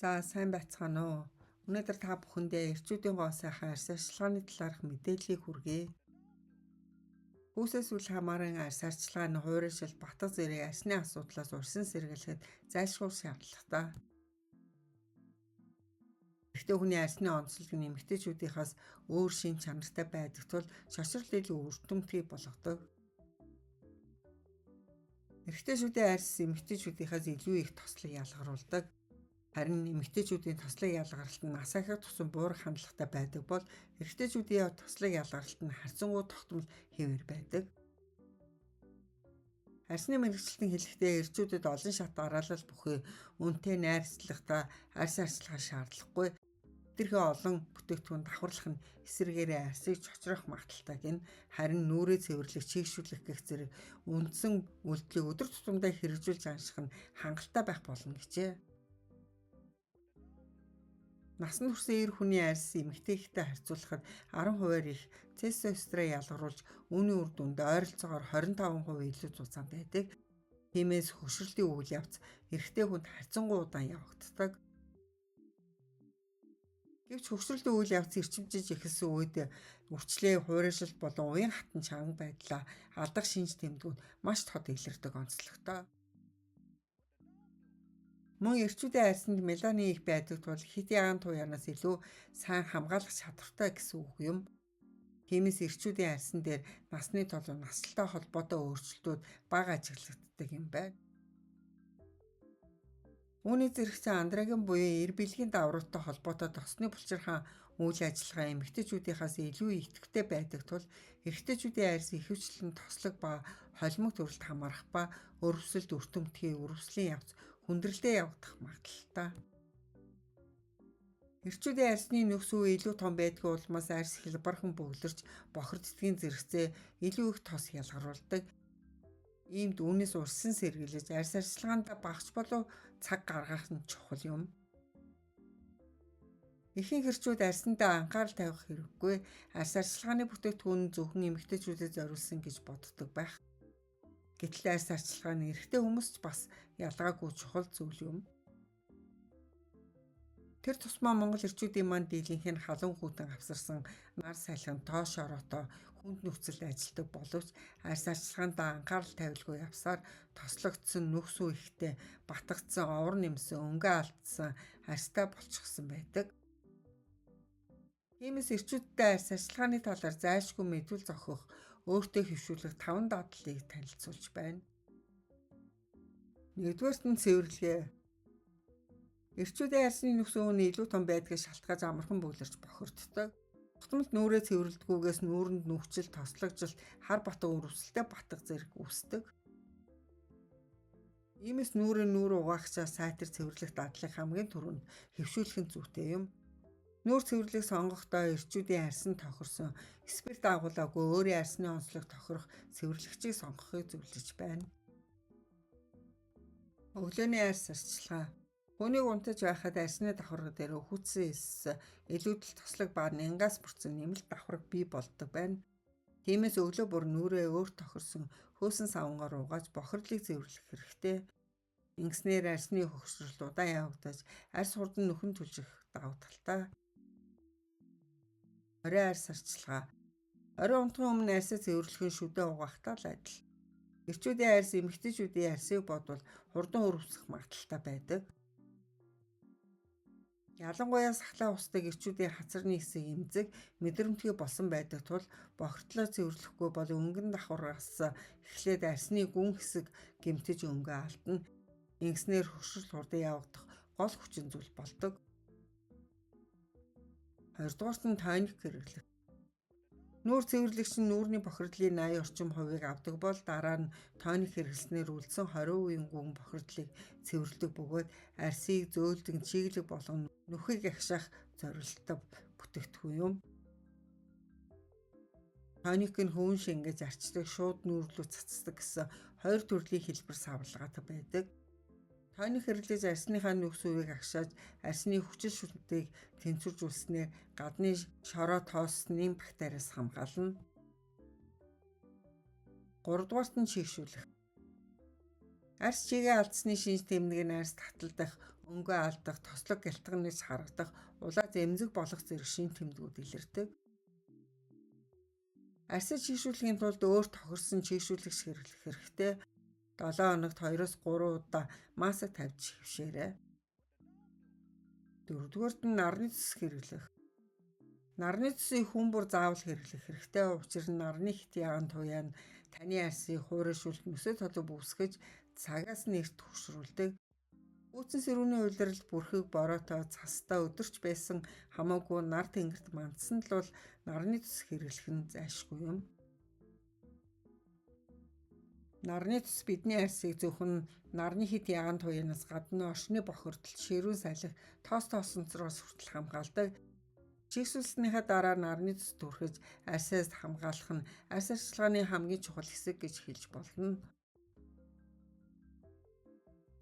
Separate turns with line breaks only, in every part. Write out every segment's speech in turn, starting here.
За сайн байцгаана уу. Өнөөдөр та бүхэндээ эрчүүдийн гоо сайхан арьс арчилгааны талаарх мэдээллийг хүргэе. Хүүсээс үл хамааран арьс арчилгаа нь хуурайшил батга зэрэг арьсны асуудлаас урьсан сэргийлэхэд зайлшгүй шаардлагатай. Эрэгтэй хүний арьсны онцлог нь эмэгтэйчүүдийнхээс өөр шин чанартай байдаг тул шошрол илүү өртөмтгий болгодог. Эрэгтэйчүүдийн арьс эмэгтэйчүүдийнхээс илүү их тослог ялгаруулдаг. Харин эмэгтэйчүүдийн тослог ялгаралт нь нас ахих тусам буурах хандлагатай байдаг бол эрэгтэйчүүдийн тослог ялгаралт нь харьцангуй тогтмол хэвээр байдаг. Арьсны мэргэжилтэн хэлэхдээ эрчүүдэд олон шат дараалал бүхий үнэтэй найрцлагатай арьс арчилгаа шаардлагагүй. Тэрхүү олон бүтээгдэхүүн давхарлах нь эсрэгээрээ арьсыг чочрох магадaltaй гин харин нүрээ цэвэрлэх, чийгшүүлэх гэх зэрэг үндсэн үйлдэлийг өдөр тутамдаа хэрэгжүүлж анших нь хангалттай байх болно гэжээ. Насанд хүрсэн эр хүний арьс эмэгтэйхтэй харьцуулахад 10% их тестостерон ялгаруулж үүний үр дүнд ойролцоогоор 25% илүү зузаан байдаг. Тиймээс хөшрөлтийн үйл явц эрэгтэй хүнд харьцангуй удаан явагддаг. Гэвч хөшрөлтийн үйл явц эрчимжиж эхэлсэн үед өвчлээ, хуурайшилт болон уян хатан чанга байдлаа алдах шинж тэмдгүүд маш тод илэрдэг онцлогтой. Мөн эрчүүдийн арьсанд меланин их байдаг тул хит ягаан туяанаас илүү сайн хамгаалах чадвартай гэсэн үг юм. Тиймээс эрчүүдийн арьсан дээр насны толгой наслтай холбоотой өөрчлөлтүүд бага ажиглагддаг юм байна. Үүний зэрэгцээ андроген буюу эр бэлгийн давруудтай холбоотой тосны булчирхаан үйл ажиллагаа эмэгтэйчүүдийнхээс илүү идэвхтэй байдаг тул эрэгтэйчүүдийн арьс ихэвчлэн тослог ба холимог төрөлд хамаарах ба өрөвсөлд өртөмтгий өрөвслийн явц хүндрэлтэй явагдах магадaltaй. Эрчүүдийн арьсны нөхс үе илүү том байдгийн улмаас арьс хялбархан бөглөрч бохирддгийн зэрэгцээ илүү их тос ялгаруулдаг. Иймд үүнээс урьсан сэргийлж арьс арчилгаанд багц болов цаг гаргах нь чухал юм. Ихэнх эрчүүд арьсандаа анхаарал тавих хэрэггүй. Арьс арчилгааны бүтээгдэхүүн нь зөвхөн эмэгтэйчүүдэд зориулсан гэж боддог байх. Гэтэл арьс арчилгаа нь эрэгтэй хүмүүст бас ялгаагүй чухал зүйл юм. Тэр тусмаа Монгол эрчүүдийн манд дийлэнх нь халуун хүйтэн авсарсан нар салхин тоош ороотой хүнд нөхцөлд ажилладаг боловч арьс арчилгаанд анхаарал тавилгүй явсаар тослогдсон нөхс үе ихтэй батгагдсан овор нэмсэн өнгөө алдсан арьстай болчихсон байдаг. Тиймээс эрчүүдтэй арьс арчилгааны талаар зайлшгүй мэдвэл зохих өөртөө хөвшүүлэх 5 дадлыг танилцуулж байна. Нэгдүгээрт нь цэвэрлэгээ. Эрчүүдийн арьсны нөхс үе нь илүү том байдгаас шалтгааж амархан бөглөрч бохирддог. Тогтмол нүрээ цэвэрлдэггүйгээс нүүрэнд нүхчил, тослогжилт, хар батга өрөвсөлтэй батга зэрэг үүсдэг. Иймээс нүүр угаагчаа сайтар цэвэрлэх дадлыг хамгийн түрүүнд хөвшүүлэх нь зүйтэй юм. Нүүр цэвэрлэх сонгохдоо эрчүүдийн арьсан тохирсон спирт агуулаагүй өөрийн арьсны онцлог тохирох цэвэрлэгчийг сонгохыг зөвлөж байна. Өглөөний арьс арчилгаа. Хүнийг унтаж байхад арьсны давхарга дээр өвхөцсөн эс илүүдэл тослог ба нянгаас бүрдсэн нэмэлт давхарга бий болдог байна. Тиймээс өглөө бүр нүрээ өөрт тохирсон хөөсөн савнгаар угааж бохирдлыг цэвэрлэх хэрэгтэй. Ингэснээр арьсны хөгшрөлт удаан явагдаж арьс хурдан нөхөн түлжих давуу талтай. Орой арьс арчилгаа. Орой унтахын өмнө арьсаа цэвэрлэх нь шүдэ угаахтай л адил. Эрчүүдийн арьс эмэгтэйчүүдийн арьсыг бодвол хурдан өрөвсөх магадaltaй байдаг. Ялангуяа сахлаа устдаг эрчүүдийн хацарны хэсэг эмзэг мэдрэмтгий болсон байдаг тул бохирдлоо цэвэрлэхгүй бол өнгөн давхаргаас эхлээд арьсны гүн хэсэг гэмтэж өнгөө алдна. Ингэснээр хөгшрөл хурдан явагдах гол хүчин зүйл болдог. Хоёрдугаарт нь тоник хэрэглэх. Нүүр цэвэрлэгч нь нүүрний бохирдлын 80% авдаг бол дараа нь тоник хэрэглэснээр үлдсэн 20% гүн бохирдлыг цэвэрлдэг бөгөөд арьсыг зөөлдөг, чиглэг болгон нүхийг агшаах зорилттой бүтээгдэхүүн юм. Тоник нь хөвөн шингэж арчдаг, шууд нүүр рүү цацдаг гэсэн хоёр төрлийн хэлбэр савлгаатай байдаг. Тоник хэрэглэж арьсныхаа нөхс үеийг агшааж арьсны хүчил шүтнийг тэнцвэржүүлснээр гадны шороо тооссны бактериас хамгаална. 3-дугаарт нь чийгшүүлэх. Арьс чигээ алдсны шинж тэмдэг нь арьс таталдах, өнгөө алдах, тослог гялтганаас харагдах, улаа зэмзэг болох зэрэг шинж тэмдгүүд илэрдэг. Арьсыг чийшүүлэхийн тулд өөр тохирсон чийшүүлэгч хэрэглэх хэрэгтэй. 7 хоногт 2-3 удаа маск тавьж хөвшөөрэй. 4-р нь нарны цэс хэрэглэх. Нарны цэсийг хүн бүр заавал хэрэглэх хэрэгтэй. Учир нь нарны хитийн туяа нь таны арьсыг хуурайшуулт нөсөө толгойг үүсгэж цагаас нэрт хөшрүүлдэг. Үүсэн сэрүүний улиралд бүрхэг бороотой цастаа өдөрч байсан хамаагүй нар тэнгэрт мандсан л бол нарны цэс хэрэглэх нь зайлшгүй юм. Нарны цэс бидний арьсыг зөвхөн нарны хит ягаан туяанаас гадна оршны бохирдолд ширүүн салхи тоос тоосонцроос хүртэл хамгаалдаг. Чийгсүүлснийхаа дараа нарны цэс түрхэж арьсаас хамгаалах нь арьс арчилгааны хамгийн чухал хэсэг гэж хэлж болно.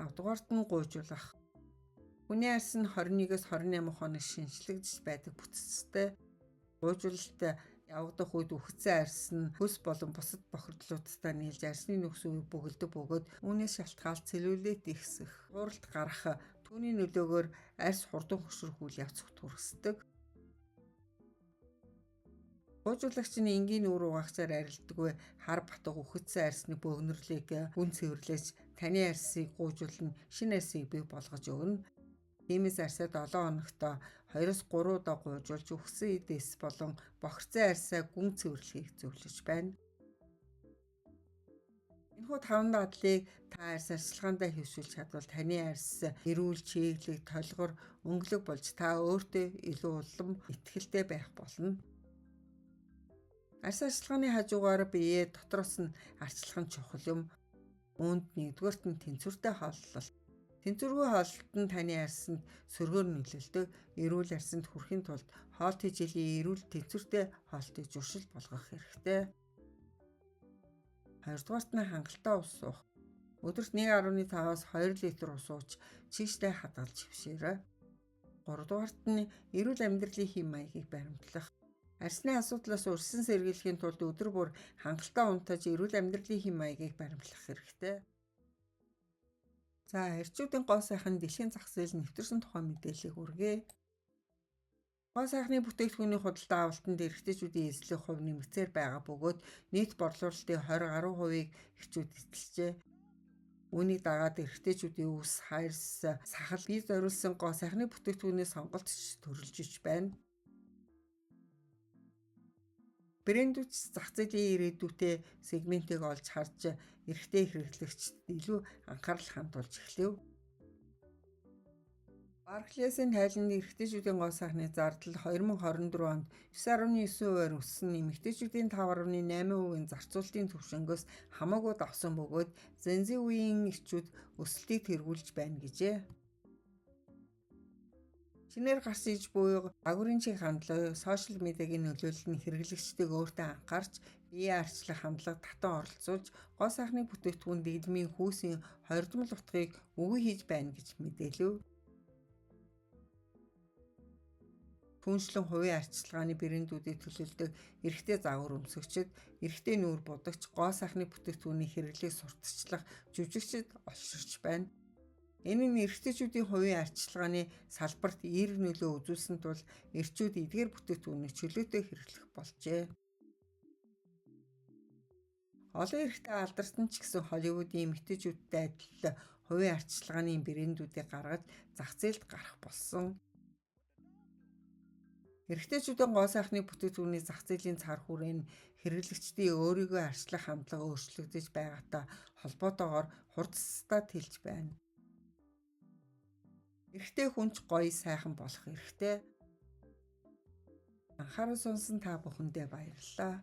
5-дугаарт нь гуйжуулах. Хүний арьс нь 21-с 28 хоног шинжлэгдэж байдаг бүтэцтэй. Гуйжуулалт явагдах үед үхсэн арьс нь хөлс болон бусад бохирдлуудтай нийлж арьсны нөхцөл бөгөлдөг бөгөөд үүнээс шалтгаалж целлюлит ихсэх, хууралт гарах, түүний нөлөөгөөр арьс хурдан хөшрөх үйл явц хүргэдэг. Гуйжуулагч нь энгийн үр угаагчаар арилдаггүй хар батг үхсэн арьсны бөөгнөрлийг үн цэвэрлэж таны арьсыг гуйжуулна, шинэ арьсыг бий болгож өгнө. Тиймээс арьсаа 7 хоногт 2-3 удаа гуйжуулж үхсэн эдэс болон бохирцсан арьсаа гүн цэвэрлэхийг зөвлөж байна. Энэхүү 5 дадлыг та арьс арчилгаандаа хэвшүүлж чадвал таны арьс эрүүл, чиглэг, толгор, өнгөлөг болж та өөртөө илүү улам итгэлтэй байх болно. Арьс арчилгааны хажуугаар биеэ дотроос нь арчилах нь чухал юм. Үүнд 1-р нь тэнцвэртэй хооллолт. Тэнцвэргүй хооллолт нь таны арьсанд сөргөөр нөлөөлдөг. Эрүүл арьсанд хүрэхин тулд хоолтын жилийн эрүүл тэнцвэртэй хоолтыг зуршил болгох хэрэгтэй. 2-дугаарт нь хангалттай ус уух. Өдөрт 1.5-аас 2 литр ус ууж чийгчтэй хадгалж хөвшөөрэй. 3-дугаарт нь эрүүл амьдралын хэм маягийг баримтлах. Арьсны асуудлаас урьдчилан сэргийлэхийн тулд өдөр бүр хангалттай унтаж эрүүл амьдралын хэм маягийг баримтлах хэрэгтэй. За, эрчүүдийн гоо сайхан дэлхийн зах зээл нэвтэрсэн тухай мэдээллийг хүргэе. Гоо сайхны бүтээгдэхүүний худалдаа авалтанд эрэгтэйчүүдийн эзлэх хувь нэмэгцээр байгаа бөгөөд нийт борлуулалтын 20% эрчүүд эзэлжээ. Үүнийг дагаад эрэгтэйчүүдийн ус, хайрс, сахал бие зориулсан гоо сайхны бүтээгдэхүүний сонголтч төрөлжиж байна. Брэндүүд зах зээлийн ирээдүйтэй сегментийг олж харж эрэгтэй хэрэглэгчид илүү анхаарал хандуулж эхлэв. Барклэйсийн тайланд эрэгтэйчүүдийн гоо сайхны зардал 2024 онд 9.9%-аар өссөн, эмэгтэйчүүдийн 5.8%-ийн зарцуулалтын түвшингөөс хамаагүй давсан бөгөөд Зензийн үеийн эрчүүд өсөлтийг тэргүүлж байна гэжээ. Шинээр гарсан иж буй агуурын чиг хандлага, сошиал медиагийн нөлөөлөл нь хэрэглэгчдийг өөртөө анхаарч, биеэ арчлах хандлага татан оролцуулж, гоо сайхны бүтээгдэхүүн дэглэмийн хүүсийн хоригдмол утгыг үгүй хийж байна гэж мэдээлэв. Түүнчлэн хувийн арчилгааны брэндүүдийг төлөөлдөг эрэгтэй загвар өмсөгчид, эрэгтэй нүүр будагч, гоо сайхны бүтээгдэхүүний хэрэглийг сурталчлах жүжигчид олширч байна. Энэ нь эрэгтэйчүүдийн хувийн арчилгааны салбарт эерэг нөлөө үзүүлсэн тул эрчүүд эдгээр бүтээгдэхүүнийг чөлөөтэй хэрэглэх болжээ. Олон эрэгтэй алдарсан ч гэсэн Холливуудын эмэгтэйчүүдтэй адил хувийн арчилгааны брэндүүдийг гаргаж зах зээлд гарах болсон. Эрэгтэйчүүдийн гоо сайхны бүтээгдэхүүний зах зээлийн цар хүрээ нь хэрэглэгчдийн өөрийгөө арчлах хандлага өөрчлөгдөж байгаатай холбоотойгоор хурдсдаад хэлж байна. Эрэгтэй хүнч гоё сайхан болох эрхтэй. Анхаарал сонсон та бүхэндээ баярлалаа.